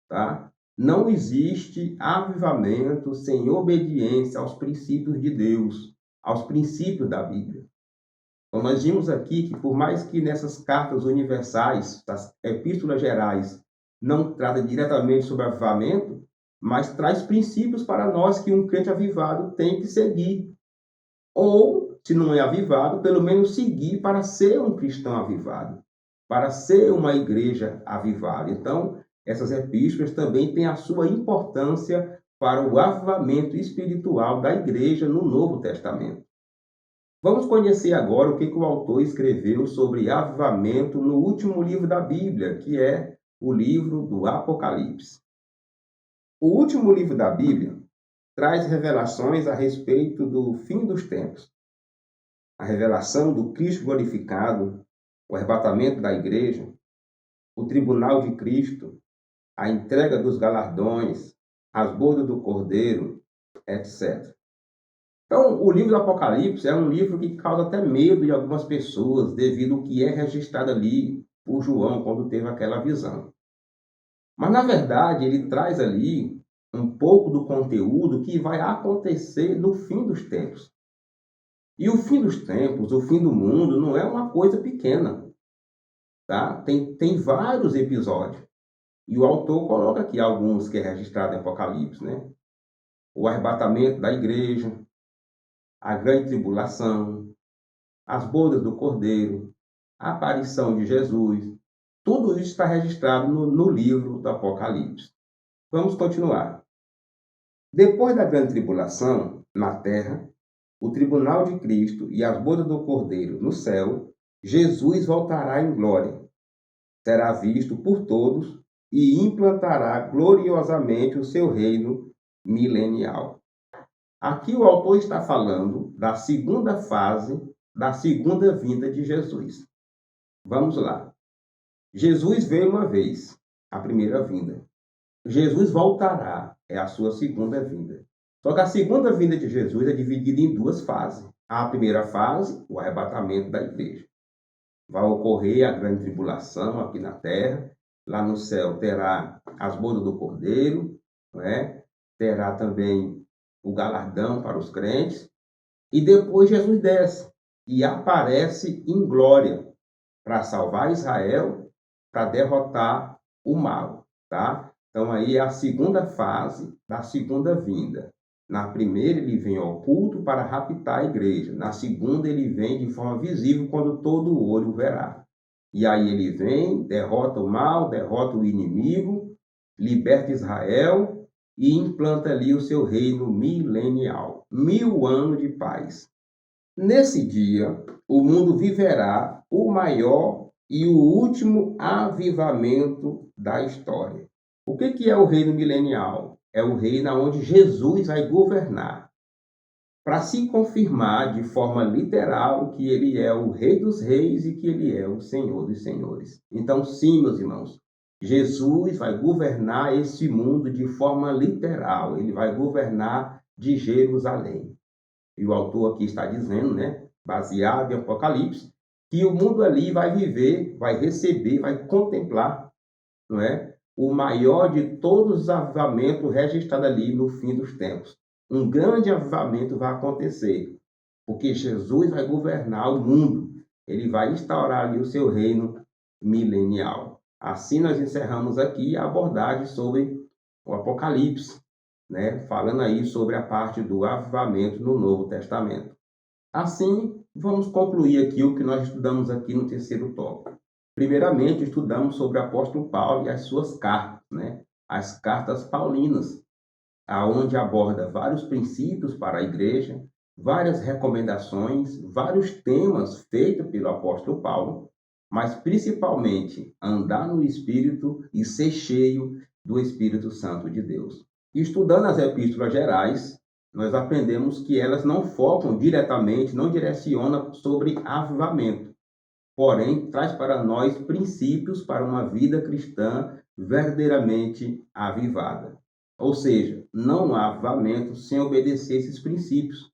tá? Não existe avivamento sem obediência aos princípios de Deus, aos princípios da Bíblia. Então, nós vimos aqui que, por mais que nessas cartas universais, das epístolas gerais, não trata diretamente sobre avivamento, mas traz princípios para nós que um crente avivado tem que seguir. Ou, se não é avivado, pelo menos seguir para ser um cristão avivado, para ser uma igreja avivada. Então, essas epístolas também têm a sua importância para o avivamento espiritual da igreja no Novo Testamento. Vamos conhecer agora o que o autor escreveu sobre avivamento no último livro da Bíblia, que é o livro do Apocalipse. O último livro da Bíblia traz revelações a respeito do fim dos tempos. A revelação do Cristo glorificado, o arrebatamento da igreja, o tribunal de Cristo, a entrega dos galardões, as bodas do Cordeiro, etc. Então, o livro do Apocalipse é um livro que causa até medo de algumas pessoas devido ao que é registrado ali por João quando teve aquela visão. Mas, na verdade, ele traz ali um pouco do conteúdo que vai acontecer no fim dos tempos. E o fim dos tempos, o fim do mundo, não é uma coisa pequena. Tá? Tem vários episódios. E o autor coloca aqui alguns que é registrado em Apocalipse, né? O arrebatamento da igreja, a grande tribulação, as bodas do Cordeiro, a aparição de Jesus. Tudo isso está registrado no livro do Apocalipse. Vamos continuar. Depois da grande tribulação, na terra, o tribunal de Cristo e as bodas do Cordeiro no céu, Jesus voltará em glória. Será visto por todos e implantará gloriosamente o seu reino milenial. Aqui o autor está falando da segunda fase da segunda vinda de Jesus. Vamos lá. Jesus veio uma vez, a primeira vinda. Jesus voltará, é a sua segunda vinda. Só que a segunda vinda de Jesus é dividida em duas fases. A primeira fase, o arrebatamento da igreja. Vai ocorrer a grande tribulação aqui na terra. Lá no céu terá as bodas do Cordeiro, não é? Terá também o galardão para os crentes. E depois Jesus desce e aparece em glória para salvar Israel, para derrotar o mal, tá? Então aí é a segunda fase da segunda vinda. Na primeira ele vem oculto para raptar a igreja. Na segunda ele vem de forma visível quando todo o olho verá. E aí ele vem, derrota o mal, derrota o inimigo, liberta Israel e implanta ali o seu reino milenial. 1000 anos de paz. Nesse dia, o mundo viverá o maior e o último avivamento da história. O que é o reino milenial? É o reino onde Jesus vai governar, para se confirmar de forma literal que ele é o Rei dos Reis e que ele é o Senhor dos Senhores. Então, sim, meus irmãos, Jesus vai governar esse mundo de forma literal. Ele vai governar de Jerusalém. E o autor aqui está dizendo, né, baseado em Apocalipse, que o mundo ali vai viver, vai receber, vai contemplar, não é, o maior de todos os avivamentos registrados ali no fim dos tempos. Um grande avivamento vai acontecer, porque Jesus vai governar o mundo. Ele vai instaurar ali o seu reino milenial. Assim nós encerramos aqui a abordagem sobre o Apocalipse, né? Falando aí sobre a parte do avivamento no Novo Testamento. Assim, vamos concluir aqui o que nós estudamos aqui no terceiro tópico. Primeiramente, estudamos sobre o apóstolo Paulo e as suas cartas, né? As cartas paulinas, aonde aborda vários princípios para a igreja, várias recomendações, vários temas feitos pelo apóstolo Paulo, mas principalmente andar no Espírito e ser cheio do Espírito Santo de Deus. Estudando as epístolas gerais, nós aprendemos que elas não focam diretamente, não direcionam sobre avivamento, porém traz para nós princípios para uma vida cristã verdadeiramente avivada. Ou seja, não há avivamento sem obedecer esses princípios.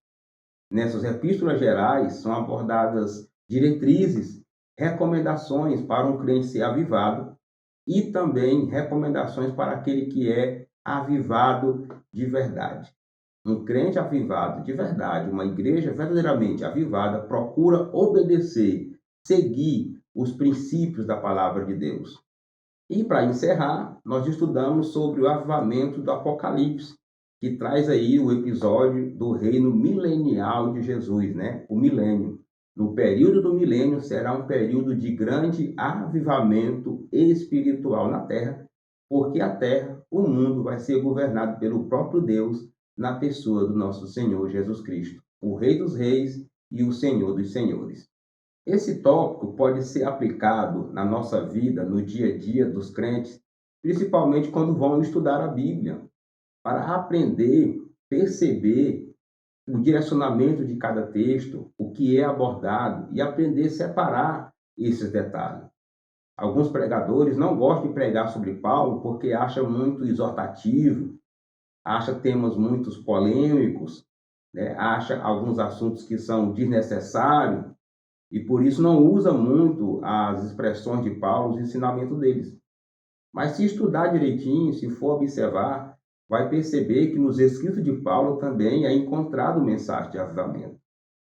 Nessas epístolas gerais são abordadas diretrizes, recomendações para um crente ser avivado e também recomendações para aquele que é avivado de verdade. Um crente avivado de verdade, uma igreja verdadeiramente avivada, procura obedecer, seguir os princípios da palavra de Deus. E para encerrar, nós estudamos sobre o avivamento do Apocalipse, que traz aí o episódio do reino milenial de Jesus, né? O milênio. No período do milênio será um período de grande avivamento espiritual na terra, porque a terra, o mundo, vai ser governado pelo próprio Deus na pessoa do nosso Senhor Jesus Cristo, o Rei dos Reis e o Senhor dos Senhores. Esse tópico pode ser aplicado na nossa vida, no dia a dia dos crentes, principalmente quando vão estudar a Bíblia, para aprender, perceber o direcionamento de cada texto, o que é abordado e aprender a separar esses detalhes. Alguns pregadores não gostam de pregar sobre Paulo porque acham muito exortativo, acham temas muito polêmicos, né? Acham alguns assuntos que são desnecessários e por isso não usa muito as expressões de Paulo, os ensinamentos deles. Mas se estudar direitinho, se for observar, vai perceber que nos escritos de Paulo também é encontrado mensagem de avivamento,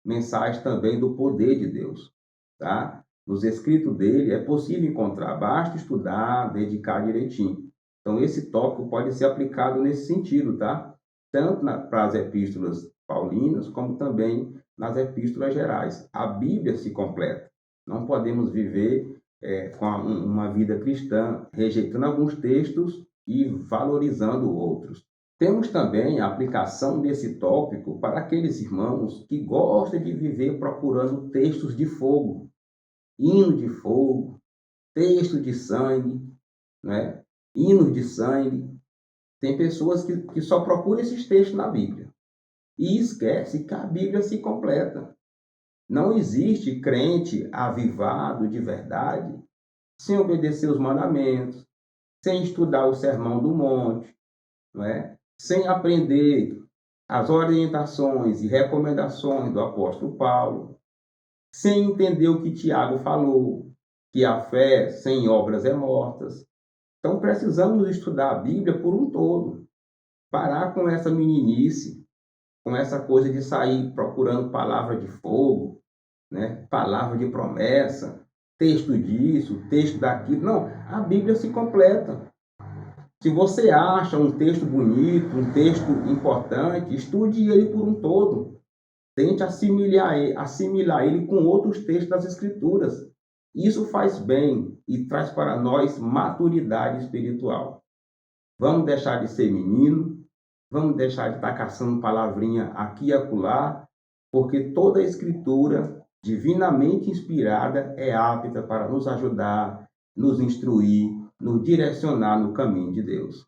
mensagem também do poder de Deus, tá? Nos escritos dele é possível encontrar, basta estudar, dedicar direitinho. Então esse tópico pode ser aplicado nesse sentido, tá? Tanto para as epístolas paulinas, como também nas epístolas gerais. A Bíblia se completa. Não podemos viver com uma vida cristã rejeitando alguns textos e valorizando outros. Temos também a aplicação desse tópico para aqueles irmãos que gostam de viver procurando textos de fogo, hino de fogo, texto de sangue, né? Hinos de sangue. Tem pessoas que só procuram esses textos na Bíblia e esquece que a Bíblia se completa. Não existe crente avivado de verdade sem obedecer os mandamentos, sem estudar o Sermão do Monte, não é? Sem aprender as orientações e recomendações do apóstolo Paulo, sem entender o que Tiago falou, que a fé sem obras é morta. Então precisamos estudar a Bíblia por um todo, parar com essa meninice, com essa coisa de sair procurando palavra de fogo, né? Palavra de promessa, texto disso, texto daquilo. Não, a Bíblia se completa. Se você acha um texto bonito, um texto importante, estude ele por um todo. Tente assimilar ele com outros textos das Escrituras. Isso faz bem e traz para nós maturidade espiritual. Vamos deixar de ser menino, vamos deixar de estar caçando palavrinha aqui e acolá, porque toda a Escritura, divinamente inspirada, é apta para nos ajudar, nos instruir, nos direcionar no caminho de Deus.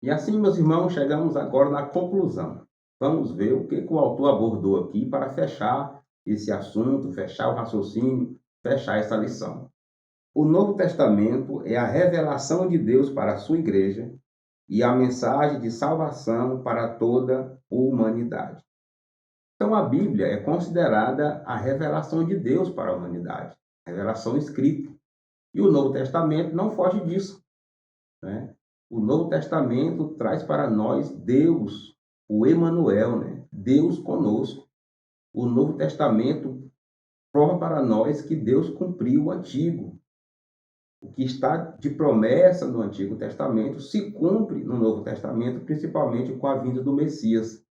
E assim, meus irmãos, chegamos agora na conclusão. Vamos ver o que o autor abordou aqui para fechar esse assunto, fechar o raciocínio, fechar essa lição. O Novo Testamento é a revelação de Deus para a sua igreja e a mensagem de salvação para toda a humanidade. Então, a Bíblia é considerada a revelação de Deus para a humanidade, revelação escrita. E o Novo Testamento não foge disso, né? O Novo Testamento traz para nós Deus, o Emanuel, né? Deus conosco. O Novo Testamento prova para nós que Deus cumpriu o Antigo. O que está de promessa no Antigo Testamento se cumpre no Novo Testamento, principalmente com a vinda do Messias.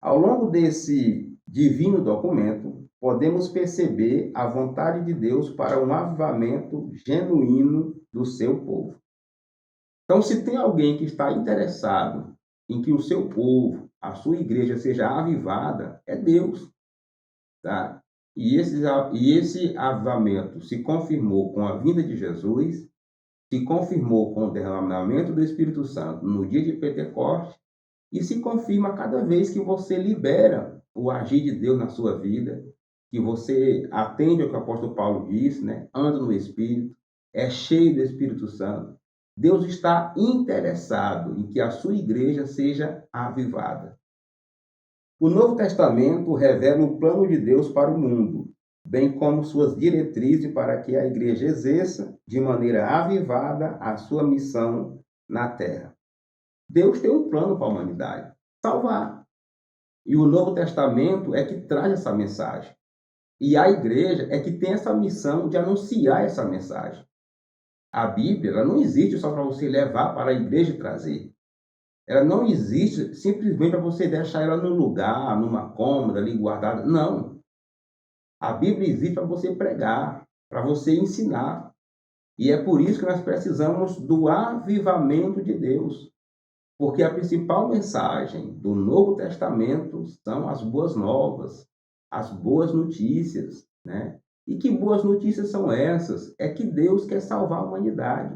Ao longo desse divino documento, podemos perceber a vontade de Deus para um avivamento genuíno do seu povo. Então, se tem alguém que está interessado em que o seu povo, a sua igreja seja avivada, é Deus, tá? E esse avivamento se confirmou com a vinda de Jesus, se confirmou com o derramamento do Espírito Santo no dia de Pentecostes e se confirma cada vez que você libera o agir de Deus na sua vida, que você atende ao que o apóstolo Paulo diz, né? Anda no Espírito, é cheio do Espírito Santo. Deus está interessado em que a sua igreja seja avivada. O Novo Testamento revela o plano de Deus para o mundo, bem como suas diretrizes para que a igreja exerça de maneira avivada a sua missão na terra. Deus tem um plano para a humanidade, salvar. E o Novo Testamento é que traz essa mensagem. E a igreja é que tem essa missão de anunciar essa mensagem. A Bíblia ela não existe só para você levar para a igreja e trazer. Ela não existe simplesmente para você deixar ela num lugar, numa cômoda ali guardada. Não. A Bíblia existe para você pregar, para você ensinar. E é por isso que nós precisamos do avivamento de Deus. Porque a principal mensagem do Novo Testamento são as boas novas, as boas notícias, né? E que boas notícias são essas? É que Deus quer salvar a humanidade.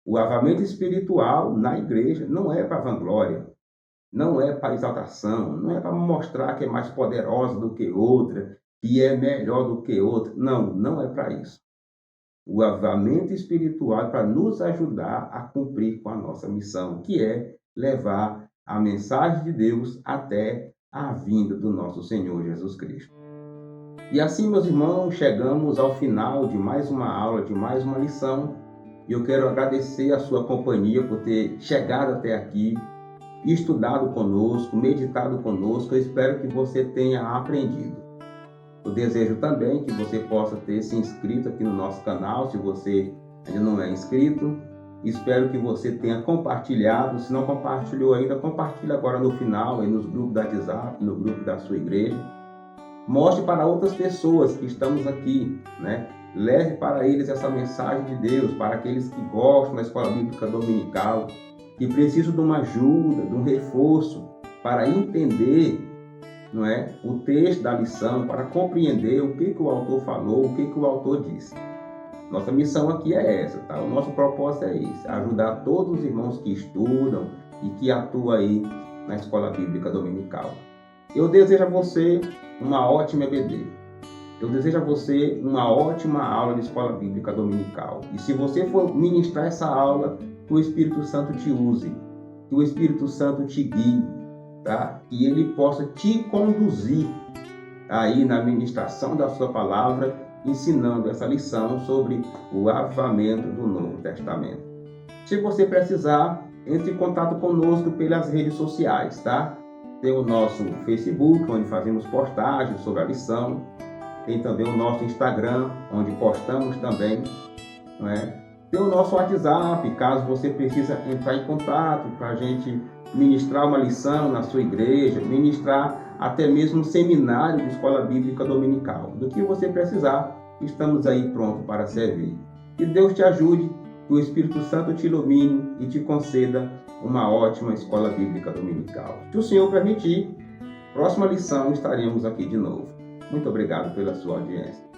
O avivamento espiritual na igreja não é para vanglória, não é para exaltação, não é para mostrar que é mais poderosa do que outra, que é melhor do que outra. Não, não é para isso. O avivamento espiritual é para nos ajudar a cumprir com a nossa missão, que é levar a mensagem de Deus até a vinda do nosso Senhor Jesus Cristo. E assim, meus irmãos, chegamos ao final de mais uma aula, de mais uma lição. E eu quero agradecer a sua companhia por ter chegado até aqui, estudado conosco, meditado conosco. Eu espero que você tenha aprendido. Eu desejo também que você possa ter se inscrito aqui no nosso canal, se você ainda não é inscrito. Espero que você tenha compartilhado. Se não compartilhou ainda, compartilhe agora no final, aí nos grupos da WhatsApp, no grupo da sua igreja. Mostre para outras pessoas que estamos aqui, né? Leve para eles essa mensagem de Deus, para aqueles que gostam da escola bíblica dominical, que precisam de uma ajuda, de um reforço para entender, não é, o texto da lição, para compreender o que o autor falou, o que o autor disse. Nossa missão aqui é essa, tá? O nosso propósito é esse, ajudar todos os irmãos que estudam e que atuam aí na escola bíblica dominical. Eu desejo a você uma ótima EBD. Eu desejo a você uma ótima aula de escola bíblica dominical. E se você for ministrar essa aula, que o Espírito Santo te use, que o Espírito Santo te guie, tá? Que ele possa te conduzir aí na ministração da sua palavra, ensinando essa lição sobre o avivamento do Novo Testamento. Se você precisar, entre em contato conosco pelas redes sociais, tá? Tem o nosso Facebook, onde fazemos postagens sobre a lição. Tem também o nosso Instagram, onde postamos também, não é? Tem o nosso WhatsApp, caso você precise entrar em contato para a gente ministrar uma lição na sua igreja, ministrar até mesmo um seminário de escola bíblica dominical. Do que você precisar, estamos aí prontos para servir. Que Deus te ajude, que o Espírito Santo te ilumine e te conceda uma ótima escola bíblica dominical. Se o Senhor permitir, próxima lição estaremos aqui de novo. Muito obrigado pela sua audiência.